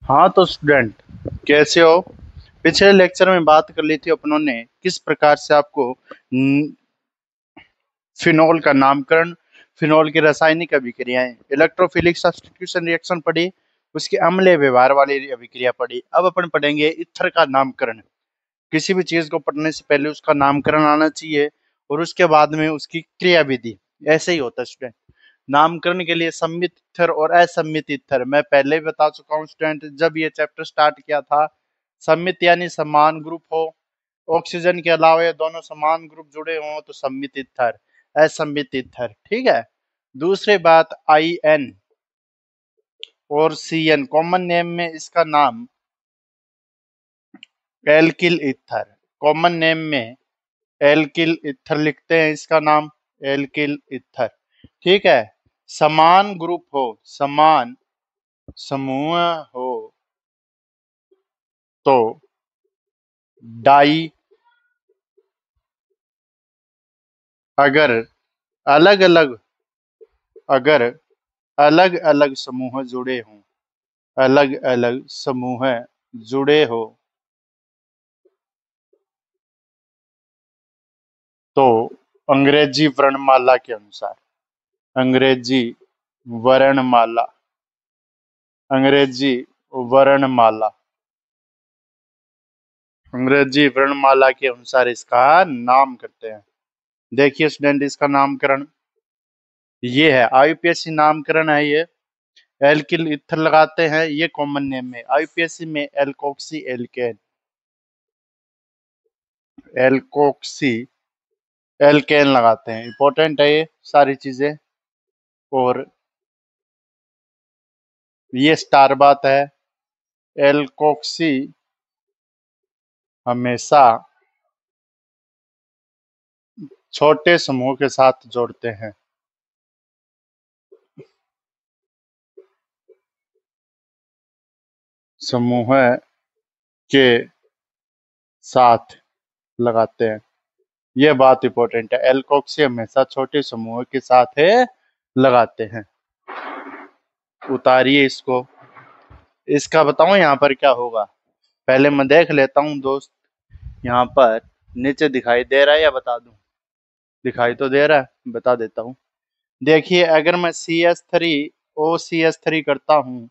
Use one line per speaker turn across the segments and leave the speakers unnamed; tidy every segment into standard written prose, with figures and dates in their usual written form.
हाँ तो स्टूडेंट, कैसे हो? पिछले लेक्चर में बात कर ली थी अपनों ने किस प्रकार से आपको फिनोल का नामकरण, फिनोल की रासायनिक अभिक्रियाएं, इलेक्ट्रोफिलिक सब्स्टिट्यूशन रिएक्शन पढ़ी, उसकी अम्लीय व्यवहार वाली अभिक्रिया पढ़ी। अब अपन पढ़ेंगे ईथर का नामकरण। किसी भी चीज को पढ़ने से पहले उसका नामकरण आना चाहिए और उसके बाद में उसकी क्रियाविधि। ऐसे ही होता है स्टूडेंट। नामकरण के लिए सम्मित ईथर और असम्मित ईथर मैं पहले भी बता चुका हूँ स्टूडेंट, जब ये चैप्टर स्टार्ट किया था। सम्मित यानी समान ग्रुप हो, ऑक्सीजन के अलावा ये दोनों समान ग्रुप जुड़े हों तो सम्मित ईथर। असम्मित ईथर, ठीक है। दूसरी बात, आई एन और सी एन कॉमन नेम में इसका नाम एल्किल ईथर। कॉमन नेम में एल्किल ईथर लिखते हैं, इसका नाम एल्किल ईथर, ठीक है। समान ग्रुप हो, समान समूह हो तो डाई। अगर अलग अलग अगर अलग अलग समूह जुड़े हों, अलग अलग समूह जुड़े हो तो अंग्रेजी वर्णमाला के अनुसार, अंग्रेजी वर्णमाला अंग्रेजी वर्णमाला अंग्रेजी वर्णमाला के अनुसार इसका नाम करते हैं। देखिए स्टूडेंट, इसका नामकरण ये है, आईयूपीएसी नामकरण है ये। एल्किल ईथर लगाते हैं, ये कॉमन नेम में। आईयूपीएसी में एल्कोक्सी एल्केन, एल्कोक्सी एल्केन लगाते हैं। इंपॉर्टेंट है ये सारी चीजें। और ये स्टार बात है, एल्कोक्सी हमेशा छोटे समूह के साथ जोड़ते हैं। समूह के साथ लगाते हैं, ये बात इंपॉर्टेंट है। एल्कोक्सी हमेशा छोटे समूह के साथ है लगाते हैं। उतारिए इसको। इसका बताऊं यहाँ पर क्या होगा? पहले मैं देख लेता हूँ दोस्त, यहाँ पर नीचे दिखाई दे रहा है या बता दूं? दिखाई तो दे रहा है, बता देता हूँ। देखिए, अगर मैं CH3OCH3 करता हूँ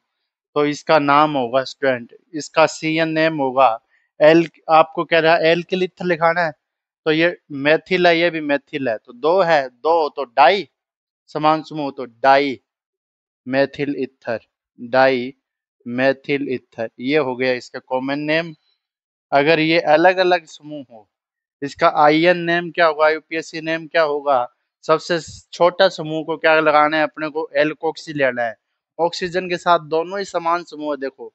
तो इसका नाम होगा स्टूडेंट, इसका CN नेम होगा एल। आपको कह रहा है एल्किल ईथर लिखाना है, तो ये मेथिल है, ये भी मेथिल है, तो दो है, दो तो डाई, समान समूह तो dimethyl ether, dimethyl ether, ये हो गया इसका कॉमन नेम। अगर ये अलग अलग समूह हो, इसका आईएन नेम क्या होगा, यूपीएससी नेम क्या होगा? सबसे छोटा समूह को क्या लगाना है अपने को? एल्कोक्सी लेना है। ऑक्सीजन के साथ दोनों ही समान समूह है, देखो।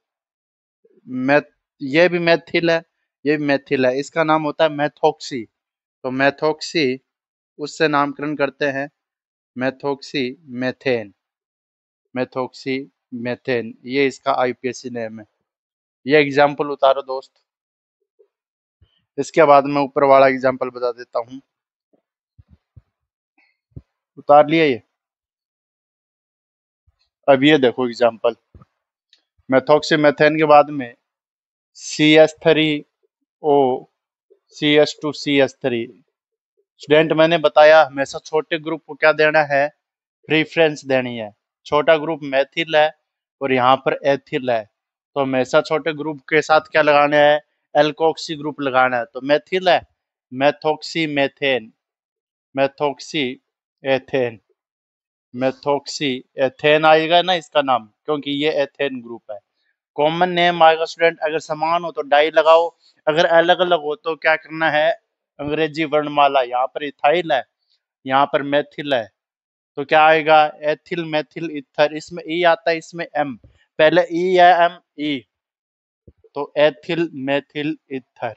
मैथ ये भी मेथिल है, ये भी मेथिल है, इसका नाम होता है मैथोक्सी। तो मैथोक्सी, उससे नामकरण करते हैं मैथोक्सी मेथेन, मैथोक्सी मेथेन, ये इसका आईपीएससी नेम है। ये एग्जाम्पल उतारो दोस्त। इसके बाद मैं ऊपर वाला एग्जाम्पल बता देता हूँ। उतार लिया ये? अब ये देखो एग्जाम्पल, मेथोक्सी मेथेन के बाद में CH3O CH2CH3। स्टूडेंट, मैंने बताया हमेशा छोटे ग्रुप को क्या देना है? प्रीफ्रेंस देनी है। छोटा ग्रुप मेथिल है और यहाँ पर एथिल है, तो हमेशा छोटे ग्रुप के साथ क्या लगाना है? एल्कोक्सी ग्रुप लगाना है। तो मेथिल है, methoxy methane, methoxy ethane, methoxy ethane आएगा ना इसका नाम, क्योंकि ये एथेन ग्रुप है। कॉमन नेम आएगा स्टूडेंट, अगर समान हो तो डाई लगाओ, अगर अलग अलग हो तो क्या करना है? अंग्रेजी वर्णमाला। यहाँ पर इथाइल है, यहाँ पर मेथिल है, तो क्या आएगा? Ethyl methyl ether. इसमें ई आता है, इसमें एम, पहले ई या एम, ई, तो ethyl methyl ether,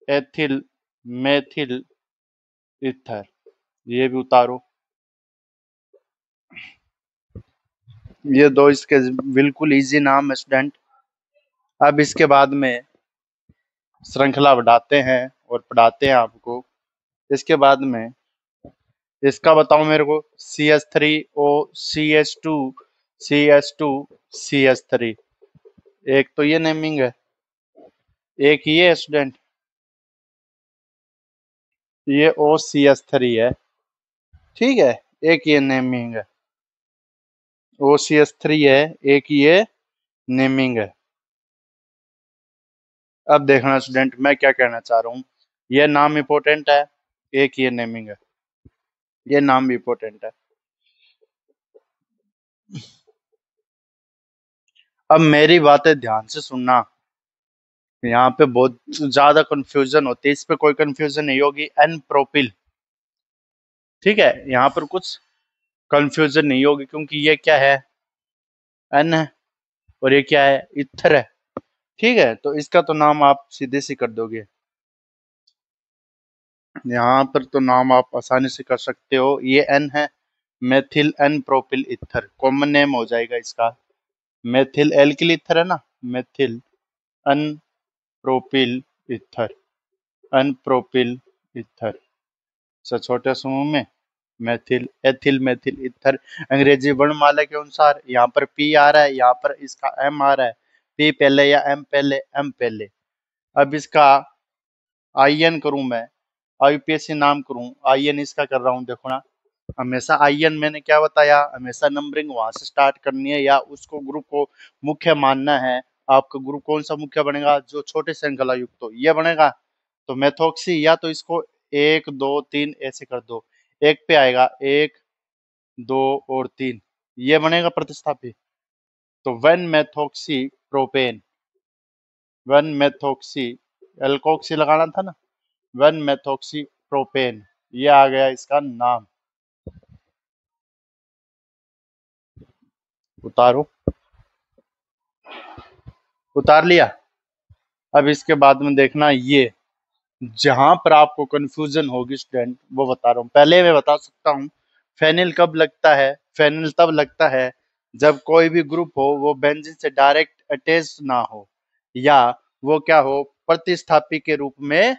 ethyl methyl ether. ये भी उतारो। ये दो इसके बिल्कुल इजी नाम है स्टूडेंट। अब इसके बाद में श्रृंखला बढ़ाते हैं और पढ़ाते हैं आपको। इसके बाद में इसका बताओ मेरे को, CH3O CH2 CH2 CH3। एक तो ये नेमिंग है, एक ये स्टूडेंट, ये OCS3 है, ठीक है। एक ये नेमिंग है, OCS3 है, एक ये नेमिंग है। अब देखना स्टूडेंट, मैं क्या कहना चाह रहा हूँ। ये नाम इंपॉर्टेंट है, एक ये नेमिंग है, ये नाम भी इंपॉर्टेंट है। अब मेरी बातें ध्यान से सुनना, यहाँ पे बहुत ज्यादा कंफ्यूजन होती है, इस पे कोई कंफ्यूजन नहीं होगी। एन प्रोपिल, ठीक है, यहाँ पर कुछ कंफ्यूजन नहीं होगी, क्योंकि ये क्या है, एन है, और ये क्या है, इथर है, ठीक है। तो इसका तो नाम आप सीधे से कर दोगे, यहाँ पर तो नाम आप आसानी से कर सकते हो। ये एन है, methyl n propyl ether, common name हो जाएगा इसका। मेथिल एल्किल इथर है ना, methyl n propyl ether, n propyl ether, छोटे समूह में मेथिल, एथिल, मेथिल, इथर। अंग्रेजी वर्णमाला के अनुसार यहाँ पर पी आ रहा है, यहाँ पर इसका एम आ रहा है, पी पहले या एम पहले, एम पहले। अब इसका आईएन करूं मैं, आईपीएससी नाम करूं, आईएन इसका कर रहा हूं, देखो ना। हमेशा आईएन मैंने क्या बताया, हमेशा नंबरिंग वहां से स्टार्ट करनी है, या उसको ग्रुप को मुख्य मानना है। आपका ग्रुप कौन सा मुख्य बनेगा, जो छोटे श्रृंखला युक्त हो, ये बनेगा। तो मेथोक्सी, या तो इसको 1 2 3 ऐसे कर दो, एक पे आएगा, 1 2 और 3, ये बनेगा प्रतिस्थापी। तो one methoxy propane, one methoxy, alkoxy लगाना था ना, वन मेथोक्सी प्रोपेन, ये आ गया इसका नाम। उतारो, उतार लिया। अब इसके बाद में देखना, ये जहां पर आपको कंफ्यूजन होगी स्टूडेंट, वो बता रहा हूँ। पहले मैं बता सकता हूँ, फेनिल कब लगता है, फेनिल तब लगता है जब कोई भी ग्रुप हो वो बेंजीन से डायरेक्ट अटैच ना हो, या वो क्या हो, प्रतिस्थापी के रूप में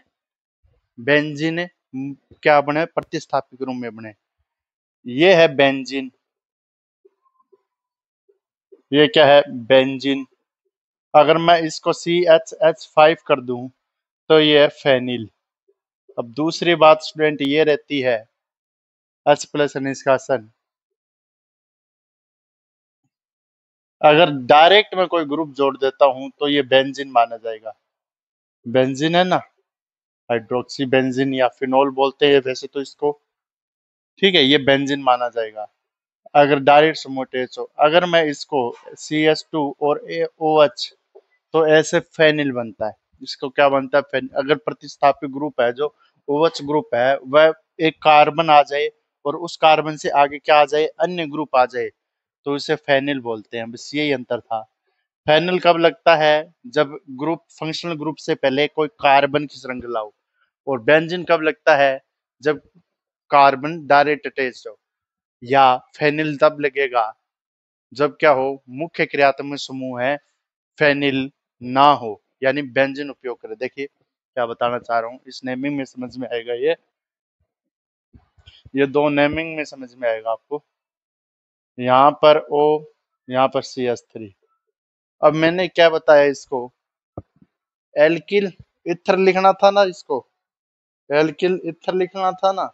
बेंजीन क्या बने, प्रतिस्थापी के रूप में बने। ये है बेंजीन, ये क्या है, बेंजीन। अगर मैं इसको CH5 कर दूं तो ये है फेनिल। अब दूसरी बात स्टूडेंट ये रहती है, H+ निष्कासन। अगर डायरेक्ट मैं कोई ग्रुप जोड़ देता हूं तो ये बेंजीन माना जाएगा, बेंजीन है ना, हाइड्रोक्सी बेंजीन या फिनोल बोलते हैं वैसे तो इसको, ठीक है, ये बेंजीन माना जाएगा अगर डायरेक्ट समूह अटैच हो। अगर मैं इसको CH2 और OH, तो ऐसे फेनिल बनता है। इसको क्या बनता है, फेनिल। अगर प्रतिस्थापी ग्रुप है जो OH ग्रुप है, वह एक कार्बन आ जाए और उस कार्बन से आगे क्या आ जाए, अन्य ग्रुप आ जाए, तो इसे फेनिल बोलते हैं। बस यही अंतर था। फेनिल कब लगता है, जब ग्रुप, फंक्शनल ग्रुप से पहले कोई कार्बन की श्रृंखला हो। और बेंजीन कब लगता है, जब कार्बन डायरेक्ट अटैच हो। या फेनिल तब लगेगा जब क्या हो, मुख्य क्रियात्मक समूह है फेनिल ना हो, यानी बेंजीन उपयोग करें। देखिए क्या बताना चाह रहा हूँ, इस नेमिंग में समझ में आएगा। ये दो नेमिंग में समझ में आएगा आपको। यहाँ पर O, यहाँ पर CH3। अब मैंने क्या बताया, इसको एल्किल इथर लिखना था ना, इसको एल्किल इथर लिखना था ना।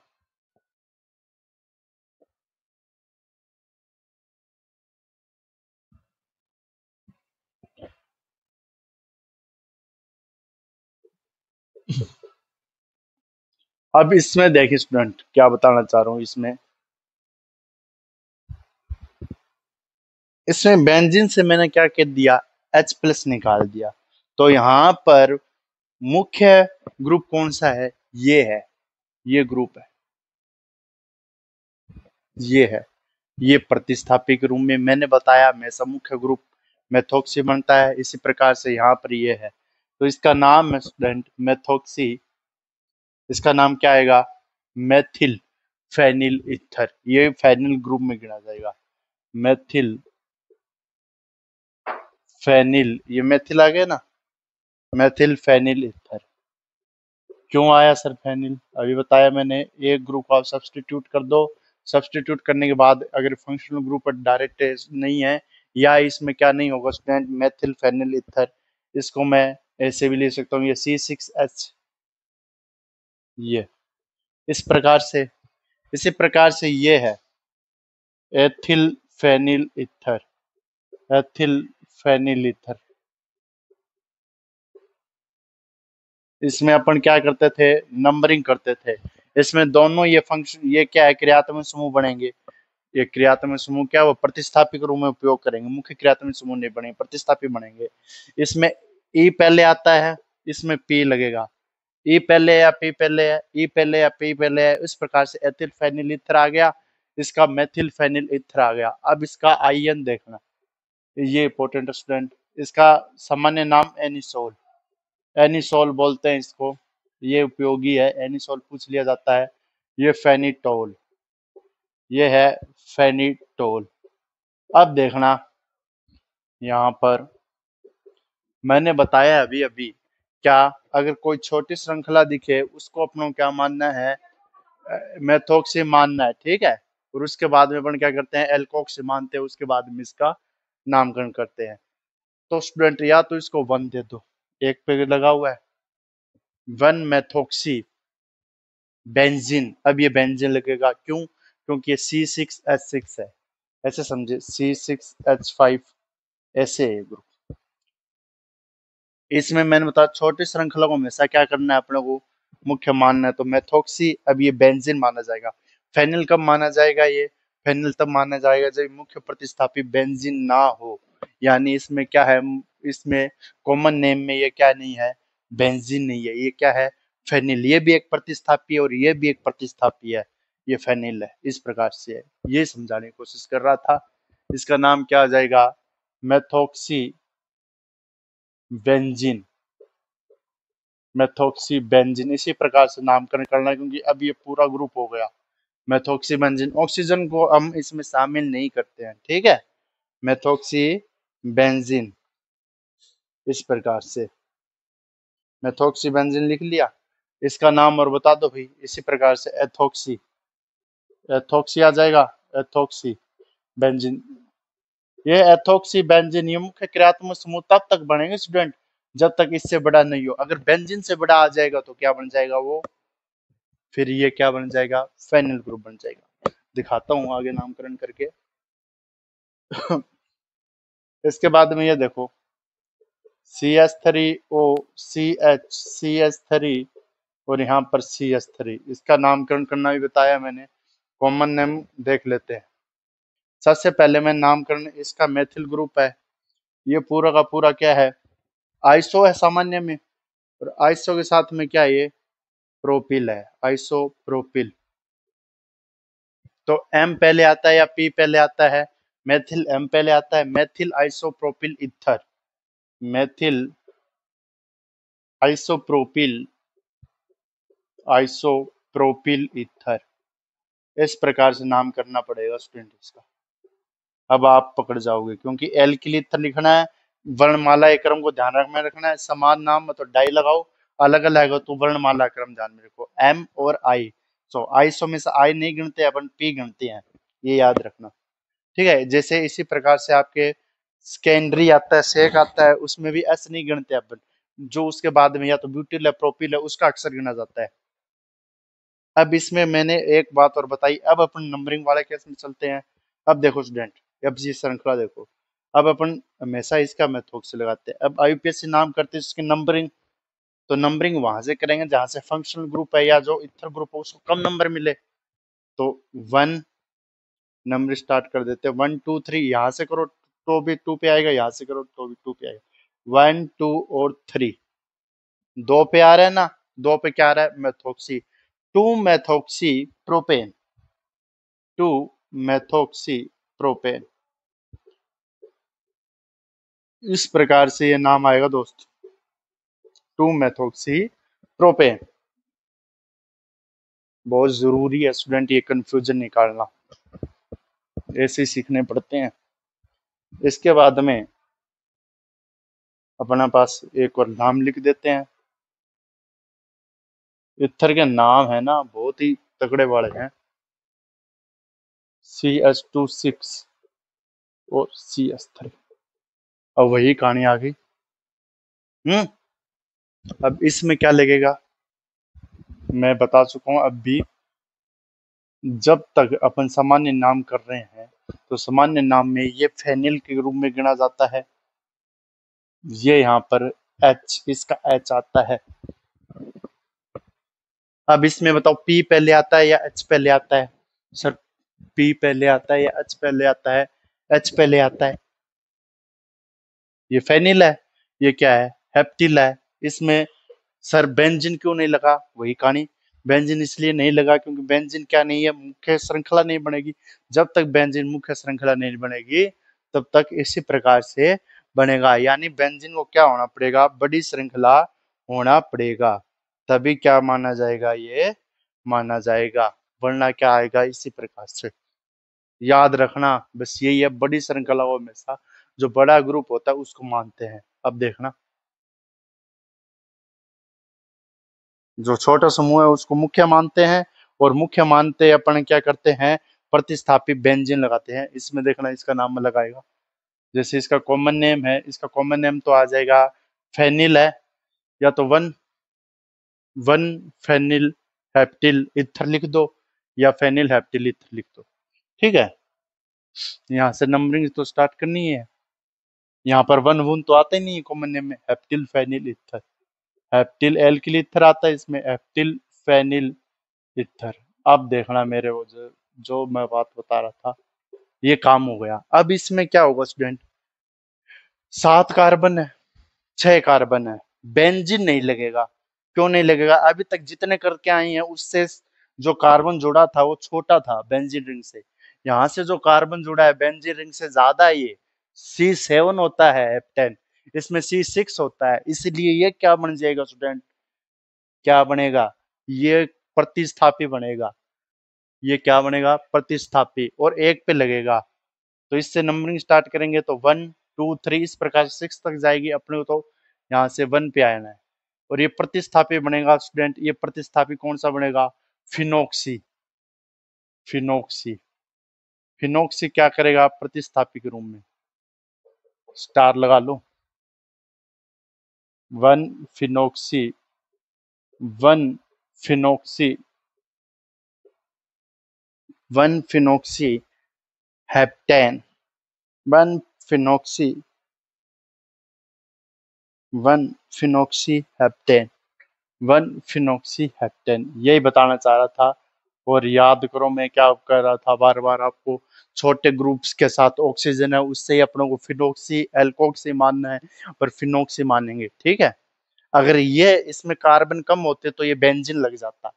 अब इसमें देखिए स्टूडेंट, क्या बताना चाह रहा हूँ, इसमें इसमें बेंजीन से मैंने क्या कर दिया, H+ निकाल दिया। तो यहाँ पर मुख्य ग्रुप कौन सा है, ये है, ये ग्रुप है, ये है। ये प्रतिस्थापी के रूप में मैंने बताया, हमेशा मुख्य ग्रुप मेथोक्सी बनता है। इसी प्रकार से यहाँ पर ये है, तो इसका नाम है स्टूडेंट मेथोक्सी। इसका नाम क्या आएगा, मेथिल फेनिल ईथर, ये फेनिल ग्रुप में गिना जाएगा। मेथिल फेनिल, ये मेथिल आ गया ना, मेथिल फेनिल ईथर। क्यों आया सर फेनिल, अभी बताया मैंने। एक ग्रुप आप सब्सटीट्यूट कर दो, सब्सटीट्यूट करने के बाद अगर फंक्शनल ग्रुप डायरेक्ट नहीं है, या इसमें क्या नहीं होगा स्टूडेंट, मेथिल फेनिल ईथर, इसको मैं ऐसे भी लिख सकता हूँ, ये C6H, ये इस प्रकार से, इसी प्रकार से ये है ethyl phenyl ether, ethyl phenyl ether. इसमें अपन क्या करते थे, नंबरिंग करते थे। इसमें दोनों ये फंक्शन, ये क्या है, क्रियात्मक समूह बनेंगे। ये क्रियात्मक समूह क्या है, वो प्रतिस्थापी के रूप में उपयोग करेंगे, मुख्य क्रियात्मक समूह नहीं बनेंगे, प्रतिस्थापी बनेंगे। इसमें ई पहले आता है, इसमें पी लगेगा, ई पहले या पी पहले है, ई पहले या पी पहले है, इस प्रकार से एथिल फेनिल ईथर आ गया, इसका मेथिल फेनिल ईथर आ गया। अब इसका आयन देखना, ये इंपॉर्टेंट स्टूडेंट, इसका सामान्य नाम एनिसोल, एनिसोल बोलते हैं इसको, ये उपयोगी है, एनिसोल पूछ लिया जाता है। ये फेनिटोल, ये है फेनिटोल। अब देखना यहाँ पर मैंने बताया अभी अभी, क्या अगर कोई छोटी श्रृंखला दिखे उसको अपनों क्या मानना है, मेथोक्सी मानना है, ठीक है। और उसके बाद में अपन क्या करते हैं, एल्कोक्सी मानते हैं, उसके बाद में इसका नामकरण करते हैं। तो स्टूडेंट या तो इसको 1 दे दो, एक पे लगा हुआ है 1 मेथोक्सी बेंजीन। अब ये बेंजीन लगेगा, क्यों, क्योंकि ये C6H6 है, ऐसे समझे, C6H5 ऐसे है ग्रुप। इसमें मैंने बताया छोटी श्रृंखला को हमेशा क्या करना है अपने को, मुख्य मानना है। तो मेथोक्सी, अब ये बेंजीन माना जाएगा। फेनिल कब माना जाएगा, ये फेनिल तब माना जाएगा जब मुख्य प्रतिस्थापी बेंजीन ना हो, यानी इसमें क्या है, इसमें कॉमन नेम में ये क्या नहीं है, बेंजीन नहीं है, ये क्या है, फेनिल। ये भी एक प्रतिस्थापी है और ये भी एक प्रतिस्थापी है, ये फेनिल है, इस प्रकार से है। ये समझाने की कोशिश कर रहा था। इसका नाम क्या आ जाएगा, मेथोक्सी बेंजीन, मेथोक्सी बेंजीन, इसी प्रकार से नामकरण करना है, क्योंकि अब ये पूरा ग्रुप हो गया मेथोक्सी बेंजीन। ऑक्सीजन को हम इसमें शामिल नहीं करते हैं, ठीक है, मेथोक्सी बेंजीन, इस प्रकार से मेथोक्सी बेंजीन लिख लिया। इसका नाम और बता दो भाई, इसी प्रकार से एथोक्सी, एथोक्सी आ जाएगा, एथोक्सी बेंजीन। ये एथोक्सी बेंजीन ये मुख्य क्रियात्मक समूह तब तक बनेंगे स्टूडेंट जब तक इससे बड़ा नहीं हो। अगर बेंजीन से बड़ा आ जाएगा तो क्या बन जाएगा वो, फिर ये क्या बन जाएगा, फेनिल ग्रुप बन जाएगा। दिखाता हूं आगे नामकरण करके। इसके बाद में ये देखो CH3OCH, और यहाँ पर CH3, इसका नामकरण करना भी बताया मैंने। कॉमन नेम देख लेते हैं। सबसे पहले मैं नामकरण, इसका मेथिल ग्रुप है, ये पूरा का पूरा क्या है, आइसो है सामान्य में, और आइसो के साथ में क्या है, ये प्रोपिल है, आइसो प्रोपिल। तो एम पहले आता है या पी पहले आता है, मेथिल एम पहले आता है, methyl isopropyl ether, methyl isopropyl, isopropyl ether, इस प्रकार से नाम करना पड़ेगा स्टूडेंट इसका। अब आप पकड़ जाओगे, क्योंकि एल के लिए ईथर लिखना है, वर्णमाला एक क्रम को ध्यान में रखना है, समान नाम में तो डाई लगाओ, अलग अलग है तो वर्णमाला क्रम ध्यान में रखो, एम और आई। सो आइसो में से आई नहीं गिनते, अपन पी गिनते हैं, ये याद रखना, ठीक है। जैसे इसी प्रकार से आपके सेकेंडरी आता है, सेक आता है, उसमें भी एस नहीं गिनते अपन, जो उसके बाद में या तो ब्यूटिल है, प्रोपिल है, उसका अक्सर गिना जाता है। अब इसमें मैंने एक बात और बताई, अब अपन नंबरिंग वाले केस में चलते हैं। अब देखो स्टूडेंट, अब ये श्रृंखला देखो, अब अपन हमेशा इसका मेथड से लगाते हैं। अब आईयूपीएससी नाम करते हैं इसकी नंबरिंग, तो नंबरिंग वहां से करेंगे जहां से फंक्शनल ग्रुप है या जो इथर ग्रुप है उसको कम नंबर मिले। तो 1 नंबर स्टार्ट कर देते हैं, 1 2 3, यहाँ से करो तो भी 2 पे आएगा, यहाँ से करो तो भी 2 पे आएगा, 1 2 और 3, 2 पे आ रहा है ना, 2 पे क्या आ रहा है, methoxy, 2 methoxy propane, 2 methoxy propane, इस प्रकार से ये नाम आएगा दोस्त, 2 मेथोक्सी प्रोपेन। बहुत जरूरी है स्टूडेंट ये कंफ्यूजन निकालना, ऐसे ही सीखने पड़ते हैं। इसके बाद में अपना पास एक और नाम लिख देते हैं। इथर के नाम है ना बहुत ही तगड़े वाले हैं, CH26, और CH3। अब वही कहानी आ गई। अब इसमें क्या लगेगा, मैं बता चुका हूं। अब भी जब तक अपन सामान्य नाम कर रहे हैं तो सामान्य नाम में ये फेनिल के रूप में गिना जाता है। ये यहाँ पर H, इसका H आता है। अब इसमें बताओ P पहले आता है या H पहले आता है? सर P पहले आता है या H पहले आता है? H पहले आता है। ये फेनिल है, ये क्या है? हेप्टिल है। इसमें सर बेंजीन क्यों नहीं लगा? वही कहानी, बेंजीन इसलिए नहीं लगा क्योंकि बेंजीन क्या नहीं है, मुख्य श्रृंखला नहीं बनेगी। जब तक बेंजीन मुख्य श्रृंखला नहीं बनेगी तब तक इसी प्रकार से बनेगा, यानी बेंजीन को क्या होना पड़ेगा? बड़ी श्रृंखला होना पड़ेगा, तभी क्या माना जाएगा? ये माना जाएगा, वरना क्या आएगा? इसी प्रकार से याद रखना, बस यही है, बड़ी श्रृंखलाओं में सा जो बड़ा ग्रुप होता है उसको मानते हैं। अब देखना, जो छोटा समूह है उसको मुख्य मानते हैं, और मुख्य मानते अपन क्या करते हैं? प्रतिस्थापी बेंजीन लगाते हैं। इसमें देखना, इसका नाम अलग आएगा। जैसे इसका कॉमन नेम है, इसका कॉमन नेम तो आ जाएगा फेनिल है, या तो one one phenyl heptyl ether लिख दो, या फेनिल हेप्टिल इथर लिख दो। ठीक है, यहाँ से नंबरिंग तो स्टार्ट करनी है। यहाँ पर वन वन तो आता ही नहीं है कॉमन नेम में, heptyl phenyl ether. Heptyl alkyl ether आता है, इसमें हेप्टिल फेनिल इथर। अब देखना मेरे वो जो मैं बात बता रहा था, ये काम हो गया। अब इसमें क्या होगा स्टूडेंट? 7 कार्बन है, 6 कार्बन है, बेंजीन नहीं लगेगा। क्यों नहीं लगेगा? अभी तक जितने करके आई हैं उससे जो कार्बन जुड़ा था वो छोटा था बेंजीन रिंग से। यहाँ से जो कार्बन जुड़ा है बेंजीन रिंग से ज्यादा है, ये C7 होता है हेप्टेन, इसमें C6 होता है, इसलिए ये क्या बन जाएगा स्टूडेंट? क्या बनेगा? ये प्रतिस्थापी बनेगा। ये क्या बनेगा? प्रतिस्थापी, और एक पे लगेगा। तो इससे नंबरिंग स्टार्ट करेंगे तो 1 2 3 इस प्रकार से 6 तक जाएगी अपने को, तो यहाँ से 1 पे आना है। और ये प्रतिस्थापी बनेगा स्टूडेंट, ये प्रतिस्थापी कौन सा बनेगा? फिनोक्सी। फिनोक्सी, फिनोक्सी क्या करेगा प्रतिस्थापी के रूप में? स्टार लगा लो। 1 phenoxy, 1 phenoxy, 1 phenoxy heptane, 1 phenoxy, 1 phenoxy heptane, 1 फिनोक्सीहेप्टेन, यही बताना चाह रहा था। और याद करो मैं क्या कर रहा था, बार बार आपको छोटे ग्रुप्स के साथ ऑक्सीजन है उससे ही अपनों को फिनोक्सी एल्कोक्सी मानना है, पर फिनोक्सी मानेंगे। ठीक है, अगर ये इसमें कार्बन कम होते तो ये बेंजीन लग जाता।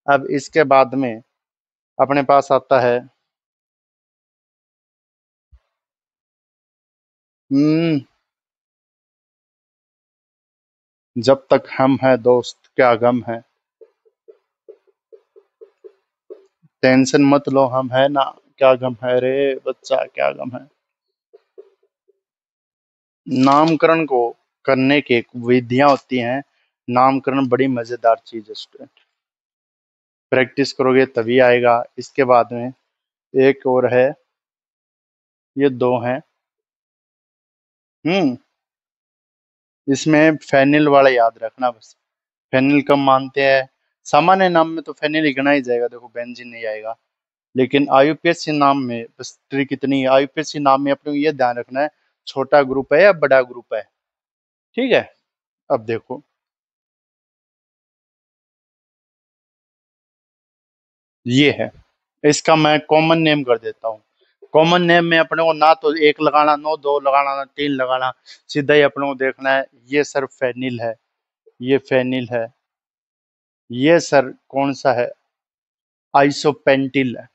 अब इसके बाद में अपने पास आता है हम्म जब तक हम है दोस्त क्या गम है, टेंशन मत लो हम है ना, क्या गम है रे बच्चा, क्या गम है। नामकरण को करने की विधियां होती हैं। नामकरण बड़ी मजेदार चीज है स्टूडेंट, प्रैक्टिस करोगे तभी आएगा। इसके बाद में एक और है, ये दो हैं। हम्म इसमें फेनिल वाला याद रखना बस। फेनिल कम मानते हैं, सामान्य नाम में तो फेनिल लिखना ही जाएगा, देखो बेंजीन नहीं आएगा। लेकिन आईयूपीएसी नाम में बस ट्रिक इतनी है, आईयूपीएसी नाम में अपने को ये ध्यान रखना है छोटा ग्रुप है या बड़ा ग्रुप है। ठीक है, अब देखो ये है, इसका मैं कॉमन नेम कर देता हूँ। कॉमन नेम में अपने को ना तो एक लगाना, ना दो लगाना, ना तीन लगाना, सीधा ही अपने को देखना है ये सर फेनिल है, ये फेनिल है। ये सर कौन सा है? आइसोपेंटिल है,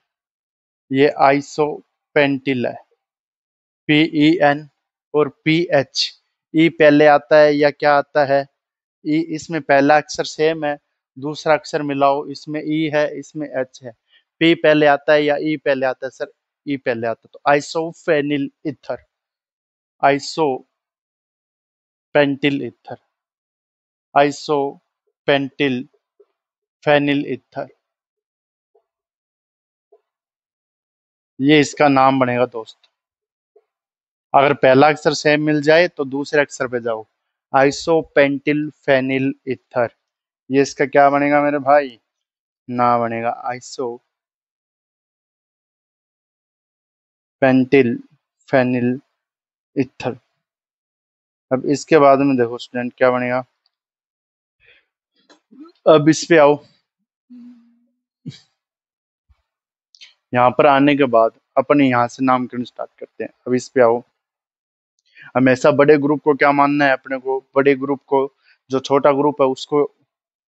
ये आइसोपेंटिल है। PEN और PH, ई पहले आता है या क्या आता है? ई, इसमें पहला अक्षर सेम है, दूसरा अक्षर मिलाओ, इसमें ई है इसमें एच है। पी पहले आता है या ई पहले आता है? सर ई पहले आता है, तो आइसोफेनिल इथर, आइसोपेंटिल इथर, आइसोपेंटिल फेनिल इथर। ये इसका नाम बनेगा दोस्त। अगर पहला अक्षर सेम मिल जाए तो दूसरे अक्षर पे जाओ। आइसोपेंटिल फेनिल ईथर, ये इसका क्या बनेगा मेरे भाई? ना बनेगा आइसो पेंटिल फेनिल ईथर। अब इसके बाद में देखो स्टूडेंट क्या बनेगा। अब इस पे आओ। यहाँ पर आने के बाद अपन यहाँ से नामकरण स्टार्ट करते हैं। अब इस पे आओ। हमेशा बड़े ग्रुप को क्या मानना है अपने को? बड़े ग्रुप को, जो छोटा ग्रुप है उसको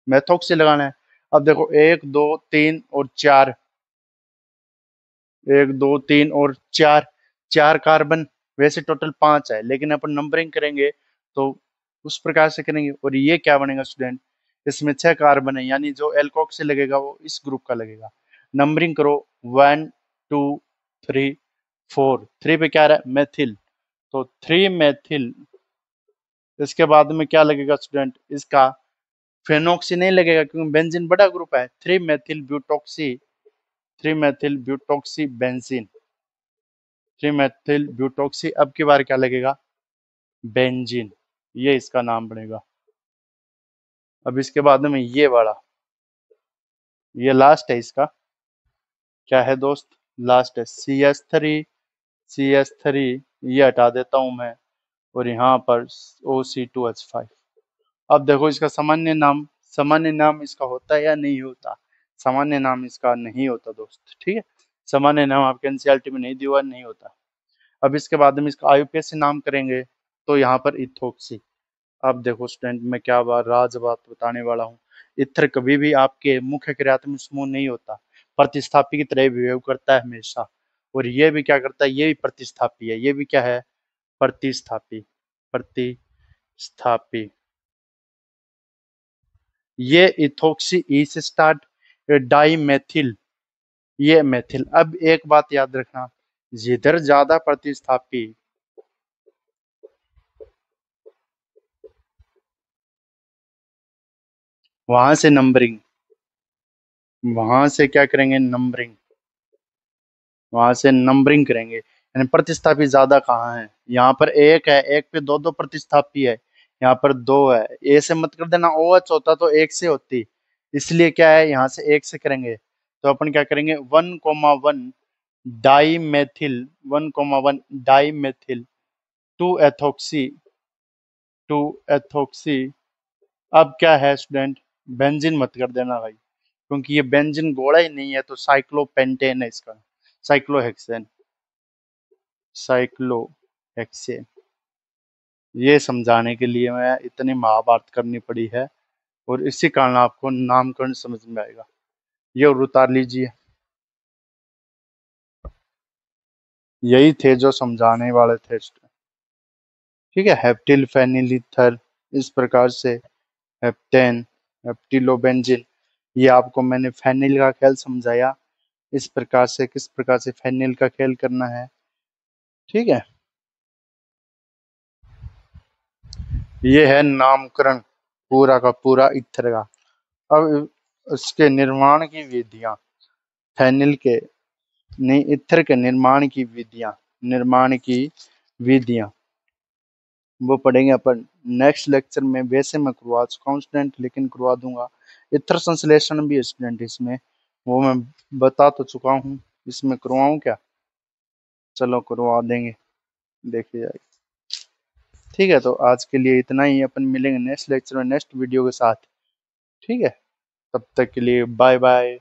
मेथोक से लगाना है। अब देखो 1 2 3 और 4, 1 2 3 और 4, 4 कार्बन। वैसे टोटल 5 है, लेकिन अपन नंबरिंग करेंगे तो उस प्रकार से करेंगे। और ये क्या बनेगा स्टूडेंट? इसमें 6 कार्बन है, यानी जो एल्कोक से लगेगा वो इस ग्रुप का लगेगा। नंबरिंग करो 1 2 3 4। 3 पे क्या रहा है? मेथिल, तो 3 मेथिल। इसके बाद में क्या लगेगा स्टूडेंट? इसका फेनोक्सी नहीं लगेगा क्योंकि बेंजीन बड़ा ग्रुप है। 3 मेथिल ब्यूटॉक्सी, 3 मेथिल ब्यूटॉक्सी बेंजीन, 3 मेथिल ब्यूटॉक्सी। अब की बार क्या लगेगा? बेंजीन, ये इसका नाम बनेगा। अब इसके बाद में ये वाला, ये लास्ट है इसका। क्या है दोस्त? लास्ट है CH3, ये हटा देता हूं मैं, और यहाँ पर OC2H5। अब देखो इसका सामान्य नाम, सामान्य नाम इसका होता है या नहीं होता? सामान्य नाम इसका नहीं होता दोस्त, ठीक है। सामान्य नाम आपके एनसीईआरटी में नहीं दिया हुआ, नहीं होता। अब इसके बाद में इसका IUPAC से नाम करेंगे तो यहाँ पर इथोक्सी। अब देखो स्टूडेंट, मैं क्या राज बात बताने वाला हूँ। इथर कभी भी आपके मुख्य क्रियात्मक समूह नहीं होता, प्रतिस्थापी की तरह बिहेव करता है हमेशा। और ये भी क्या करता है? ये भी प्रतिस्थापी है। ये भी क्या है? प्रतिस्थापी, प्रतिस्थापी। ये इथोक्सी ई से स्टार्ट, डाई मेथिल, ये मेथिल। अब एक बात याद रखना, जिधर ज्यादा प्रतिस्थापी, वहां से नंबरिंग, वहां से क्या करेंगे? नंबरिंग, वहां से नंबरिंग करेंगे। यानी प्रतिस्थापी ज्यादा कहाँ है? यहाँ पर एक है, एक पे दो दो प्रतिस्थापी है। यहाँ पर दो है। ए से मत कर देना, OH होता तो एक से होती, इसलिए क्या है, यहाँ से एक से करेंगे। तो अपन क्या करेंगे? 1,1 dimethyl, 1,1 dimethyl 2 ethoxy, 2 ethoxy. अब क्या है स्टूडेंट? बेंजीन मत कर देना भाई, क्योंकि ये बेंजीन गोला ही नहीं है, तो साइक्लोपेंटेन है इसका, साइक्लोहेक्सेन, साइक्लोहेक्सेन। ये समझाने के लिए मैं इतनी महाभारत करनी पड़ी है, और इसी कारण आपको नामकरण समझ में आएगा। ये और उतार लीजिए। यही थे जो समझाने वाले थे, ठीक है। हेप्टिल फेनिल ईथर, इस प्रकार से हेप्टेन, हेप्टिलोबेंजीन। ये आपको मैंने फेनिल का खेल समझाया, इस प्रकार से किस प्रकार से फेनिल का खेल करना है, ठीक है। ये है नामकरण पूरा का पूरा ईथर का। अब उसके निर्माण की विधियां, फेनिल के नहीं, ईथर के निर्माण की विधियां, निर्माण की विधियां वो पढ़ेंगे अपन नेक्स्ट लेक्चर में। वैसे मैं करवा चुका हूँ स्टूडेंट, लेकिन करवा दूंगा। इथर संश्लेषण भी है स्टूडेंट इसमें, वो मैं बता तो चुका हूँ। इसमें करवाऊँ क्या? चलो करवा देंगे, देखिए जाएगा। ठीक है, तो आज के लिए इतना ही। अपन मिलेंगे नेक्स्ट लेक्चर में नेक्स्ट वीडियो के साथ, ठीक है। तब तक के लिए बाय बाय।